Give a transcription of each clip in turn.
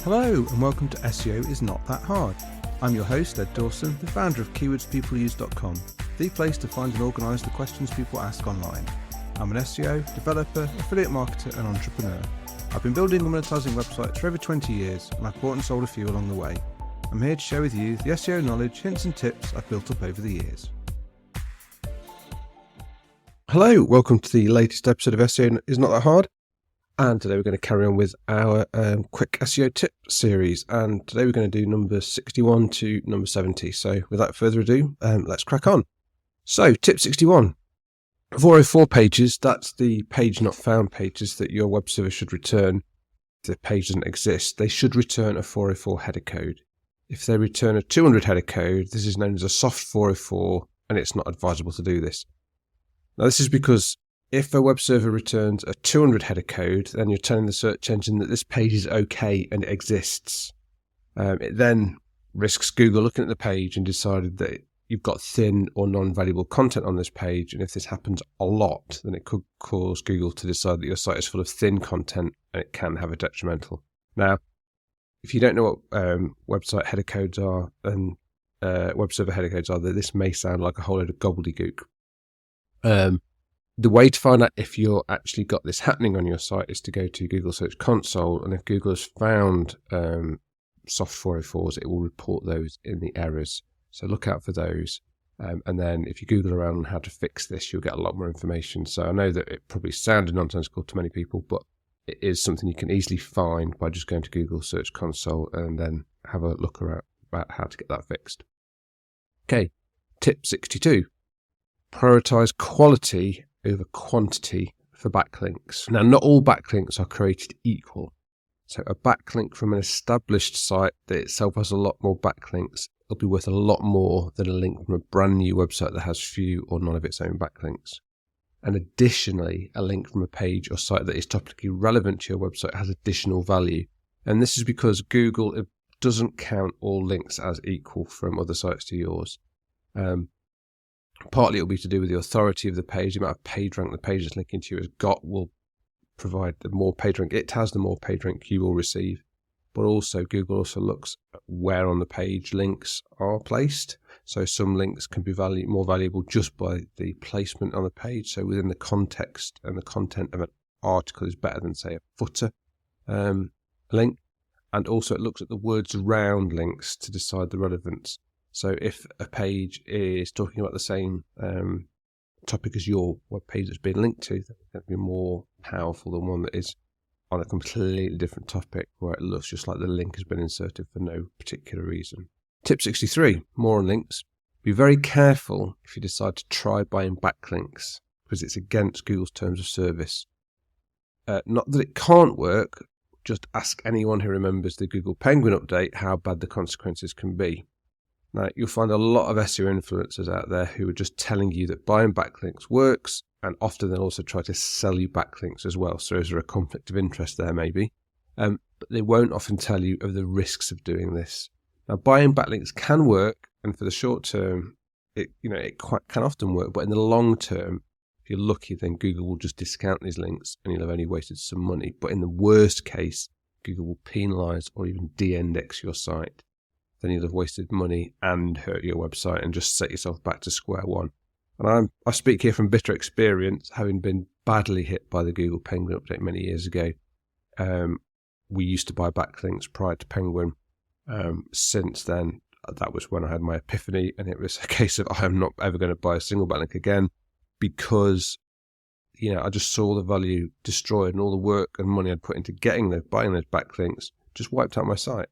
Hello and welcome to SEO is Not That Hard. I'm your host, Ed Dawson, the founder of keywordspeopleuse.com, the place to find and organise the questions people ask online. I'm an SEO, developer, affiliate marketer and entrepreneur. I've been building and monetising websites for over 20 years and I've bought and sold a few along the way. I'm here to share with you the SEO knowledge, hints and tips I've built up over the years. Hello, welcome to the latest episode of SEO is Not That Hard. And today we're going to carry on with our quick SEO tip series. And today we're going to do number 61 to number 70. So without further ado, let's crack on. So tip 61, 404 pages. That's the page not found pages that your web server should return. If the page doesn't exist, they should return a 404 header code. If they return a 200 header code, this is known as a soft 404 and it's not advisable to do this. Now this is because if a web server returns a 200 header code, then you're telling the search engine that this page is okay and it exists. It then risks Google looking at the page and decided that you've got thin or non-valuable content on this page. And if this happens a lot, then it could cause Google to decide that your site is full of thin content and it can have a detrimental. Now, if you don't know what website header codes are and web server header codes are, this may sound like a whole load of gobbledygook. The way to find out if you're actually got this happening on your site is to go to Google Search Console, and if Google has found soft 404s, it will report those in the errors. So look out for those. And then if you Google around on how to fix this, you'll get a lot more information. So I know that it probably sounded nonsensical to many people, but it is something you can easily find by just going to Google Search Console and then have a look around about how to get that fixed. Okay, tip 62. Prioritize quality over quantity for backlinks. Now, not all backlinks are created equal. So a backlink from an established site that itself has a lot more backlinks will be worth a lot more than a link from a brand new website that has few or none of its own backlinks. And additionally, a link from a page or site that is topically relevant to your website has additional value. And this is because Google doesn't count all links as equal from other sites to yours. Partly it will be to do with the authority of the page, the amount of page rank the page is linking to you has got will provide the more page rank it has, the more page rank you will receive. But also Google also looks at where on the page links are placed. So some links can be more valuable just by the placement on the page. So within the context and the content of an article is better than, say, a footer link. And also it looks at the words around links to decide the relevance. So if a page is talking about the same topic as your web page that's been linked to, then it's going to be more powerful than one that is on a completely different topic where it looks just like the link has been inserted for no particular reason. Tip 63, more on links. Be very careful if you decide to try buying backlinks because it's against Google's terms of service. Not that it can't work, just ask anyone who remembers the Google Penguin update how bad the consequences can be. Now, you'll find a lot of SEO influencers out there who are just telling you that buying backlinks works, and often they'll also try to sell you backlinks as well. So is there a conflict of interest there maybe? But they won't often tell you of the risks of doing this. Now, buying backlinks can work, and for the short term, it can often work. But in the long term, if you're lucky, then Google will just discount these links, and you'll have only wasted some money. But in the worst case, Google will penalise or even de-index your site. Then you'll have wasted money and hurt your website and just set yourself back to square one. And I speak here from bitter experience, having been badly hit by the Google Penguin update many years ago. We used to buy backlinks prior to Penguin. Since then, that was when I had my epiphany, and it was a case of I am not ever going to buy a single backlink again because I just saw the value destroyed and all the work and money I'd put into buying those backlinks just wiped out my site.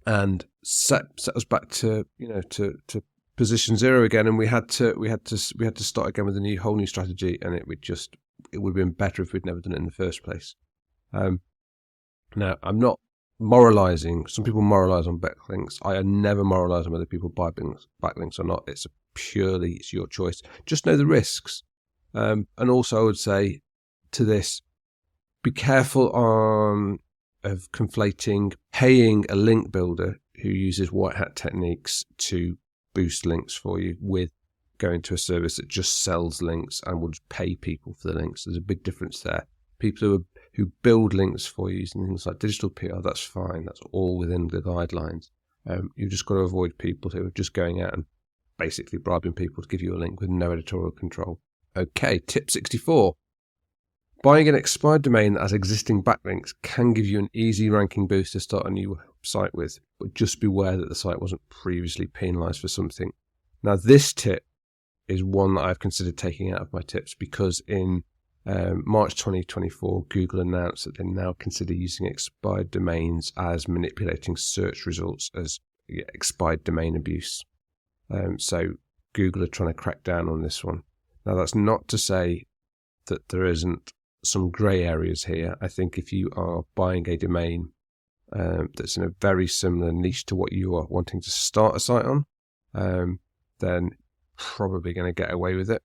And set us back to position zero again, and we had to start again with a whole new strategy, and it would have been better if we'd never done it in the first place. Now I'm not moralizing. Some people moralize on backlinks. I never moralize on whether people buy backlinks or not. It's your choice. Just know the risks, and also I would say to this, be careful of conflating paying a link builder who uses white hat techniques to boost links for you with going to a service that just sells links and will just pay people for the links. There's a big difference there. People who build links for you using things like digital PR, that's fine. That's all within the guidelines. You've just got to avoid people who are just going out and basically bribing people to give you a link with no editorial control. Okay, tip 64. Buying an expired domain that has existing backlinks can give you an easy ranking boost to start a new site with, but just beware that the site wasn't previously penalized for something. Now, this tip is one that I've considered taking out of my tips because in March 2024, Google announced that they now consider using expired domains as manipulating search results as expired domain abuse. So Google are trying to crack down on this one. Now, that's not to say that there isn't some grey areas here. I think if you are buying a domain that's in a very similar niche to what you are wanting to start a site on, then probably going to get away with it.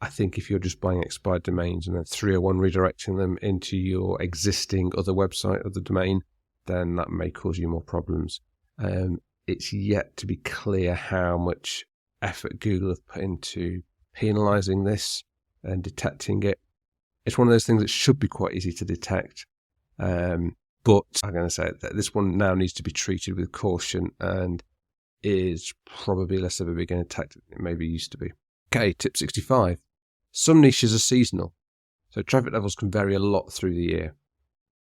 I think if you're just buying expired domains and then 301 redirecting them into your existing other website of the domain, then that may cause you more problems. It's yet to be clear how much effort Google have put into penalising this and detecting it. It's one of those things that should be quite easy to detect. But I'm going to say that this one now needs to be treated with caution and is probably less of a big attack than it maybe used to be. Okay, tip 65. Some niches are seasonal, so traffic levels can vary a lot through the year.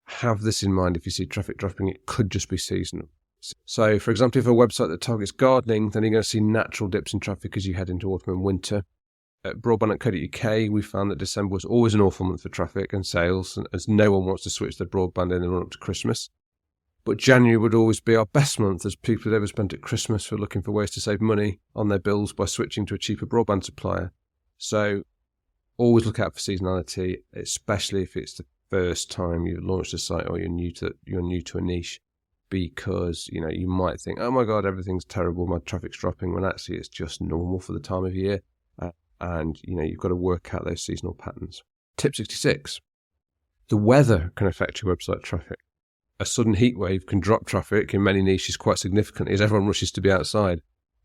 Have this in mind if you see traffic dropping, it could just be seasonal. So, for example, if a website that targets gardening, then you're going to see natural dips in traffic as you head into autumn and winter. At broadband.co.uk, we found that December was always an awful month for traffic and sales, as no one wants to switch their broadband in the run up to Christmas. But January would always be our best month, as people had ever spent at Christmas were looking for ways to save money on their bills by switching to a cheaper broadband supplier. So always look out for seasonality, especially if it's the first time you've launched a site or you're new to a niche, because you might think, oh my god, everything's terrible, my traffic's dropping, when actually it's just normal for the time of year. And you've got to work out those seasonal patterns. Tip 66. The weather can affect your website traffic. A sudden heat wave can drop traffic in many niches quite significantly as everyone rushes to be outside.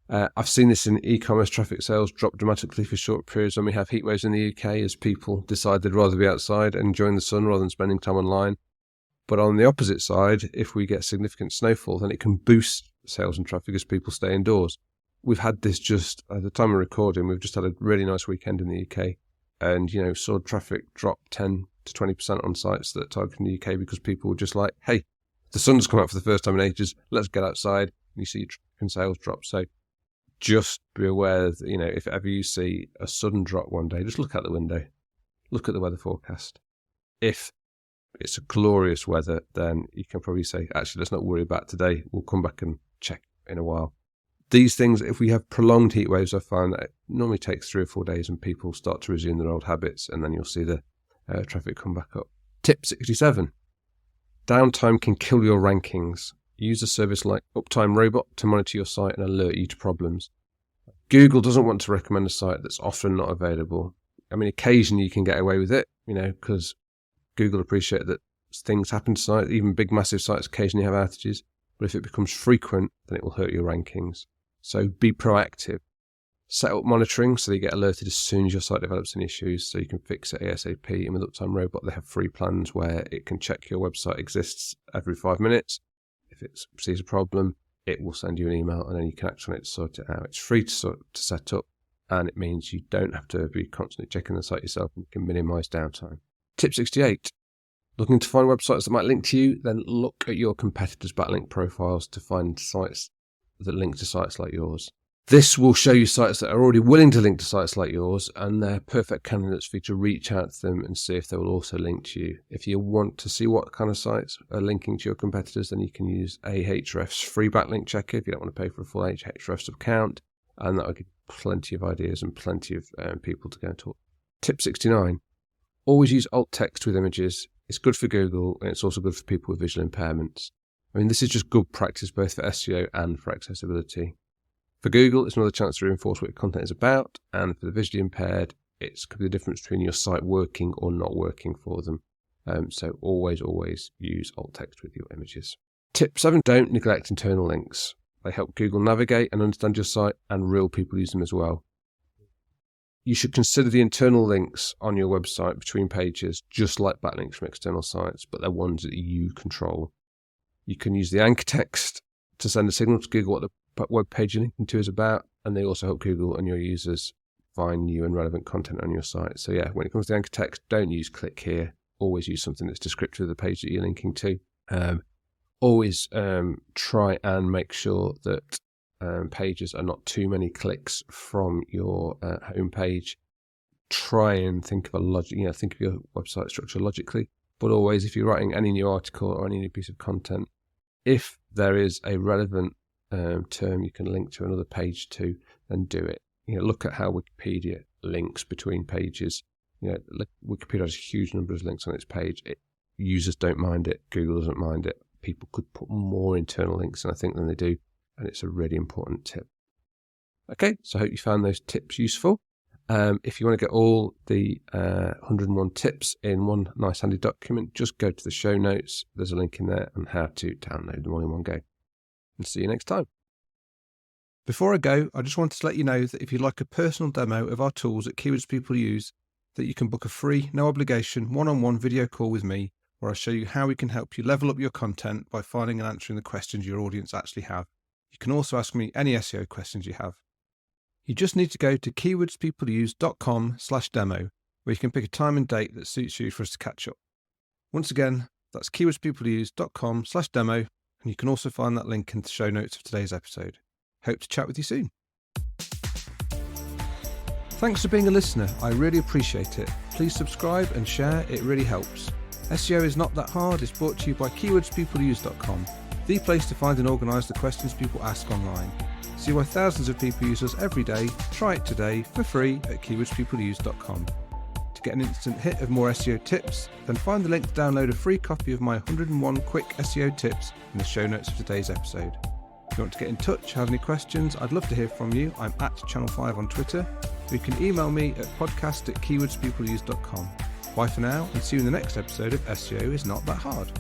I've seen this in e-commerce traffic sales drop dramatically for short periods when we have heat waves in the UK, as people decide they'd rather be outside and enjoying the sun rather than spending time online. But on the opposite side, if we get significant snowfall, then it can boost sales and traffic as people stay indoors. We've had this just at the time of recording. We've just had a really nice weekend in the UK, and saw traffic drop 10 to 20% on sites that target in the UK because people were just like, "Hey, the sun's come out for the first time in ages. Let's get outside." And you see traffic and sales drop. So just be aware that if ever you see a sudden drop one day, just look out the window, look at the weather forecast. If it's a glorious weather, then you can probably say, actually, let's not worry about today. We'll come back and check in a while. These things, if we have prolonged heat waves, I find that it normally takes 3 or 4 days and people start to resume their old habits, and then you'll see the traffic come back up. Tip 67. Downtime can kill your rankings. Use a service like Uptime Robot to monitor your site and alert you to problems. Google doesn't want to recommend a site that's often not available. I mean, occasionally you can get away with it, because Google appreciate that things happen to sites. Even big, massive sites occasionally have outages. But if it becomes frequent, then it will hurt your rankings. So be proactive. Set up monitoring so that you get alerted as soon as your site develops any issues, so you can fix it ASAP. And with Uptime Robot, they have free plans where it can check your website exists every 5 minutes. If it sees a problem, it will send you an email, and then you can act on it to sort it out. It's free to set up, and it means you don't have to be constantly checking the site yourself, and you can minimize downtime. Tip 68. Looking to find websites that might link to you, then look at your competitors' backlink profiles to find sites that link to sites like yours. This will show you sites that are already willing to link to sites like yours, and they're perfect candidates for you to reach out to them and see if they will also link to you. If you want to see what kind of sites are linking to your competitors, then you can use Ahrefs free backlink checker if you don't want to pay for a full Ahrefs account, and that will give you plenty of ideas and plenty of people to go and talk. Tip 69. Always use alt text with images. It's good for Google, and it's also good for people with visual impairments. I mean, this is just good practice both for SEO and for accessibility. For Google, it's another chance to reinforce what your content is about, and for the visually impaired, it could be the difference between your site working or not working for them. So always use alt text with your images. Tip 7, don't neglect internal links. They help Google navigate and understand your site, and real people use them as well. You should consider the internal links on your website between pages, just like backlinks from external sites, but they're ones that you control. You can use the anchor text to send a signal to Google what the web page you're linking to is about, and they also help Google and your users find new and relevant content on your site. So yeah, when it comes to anchor text, don't use click here. Always use something that's descriptive of the page that you're linking to. Always try and make sure that pages are not too many clicks from your home page. Try and think of think of your website structure logically, but always, if you're writing any new article or any new piece of content, if there is a relevant term you can link to another page to, then do it. Look at how Wikipedia links between pages. Wikipedia has a huge number of links on its page. Users don't mind it. Google doesn't mind it. People could put more internal links in, I think, than they do. And it's a really important tip. Okay, so I hope you found those tips useful. If you want to get all the 101 tips in one nice handy document, just go to the show notes. There's a link in there on how to download them all in one go. And see you next time. Before I go, I just wanted to let you know that if you'd like a personal demo of our tools at Keywords People Use, that you can book a free, no obligation, one-on-one video call with me, where I show you how we can help you level up your content by finding and answering the questions your audience actually have. You can also ask me any SEO questions you have. You just need to go to keywordspeopleuse.com/demo, where you can pick a time and date that suits you for us to catch up. Once again, that's keywordspeopleuse.com/demo, and you can also find that link in the show notes of today's episode. Hope to chat with you soon. Thanks for being a listener. I really appreciate it. Please subscribe and share. It really helps. SEO is not that hard. It's brought to you by keywordspeopleuse.com, the place to find and organise the questions people ask online. See why thousands of people use us every day. Try it today for free at keywordspeopleuse.com. To get an instant hit of more SEO tips, then find the link to download a free copy of my 101 quick SEO tips in the show notes of today's episode. If you want to get in touch, have any questions, I'd love to hear from you. I'm at Channel 5 on Twitter. You can email me at podcast@keywordspeopleuse.com. Bye for now, and see you in the next episode of SEO is Not That Hard.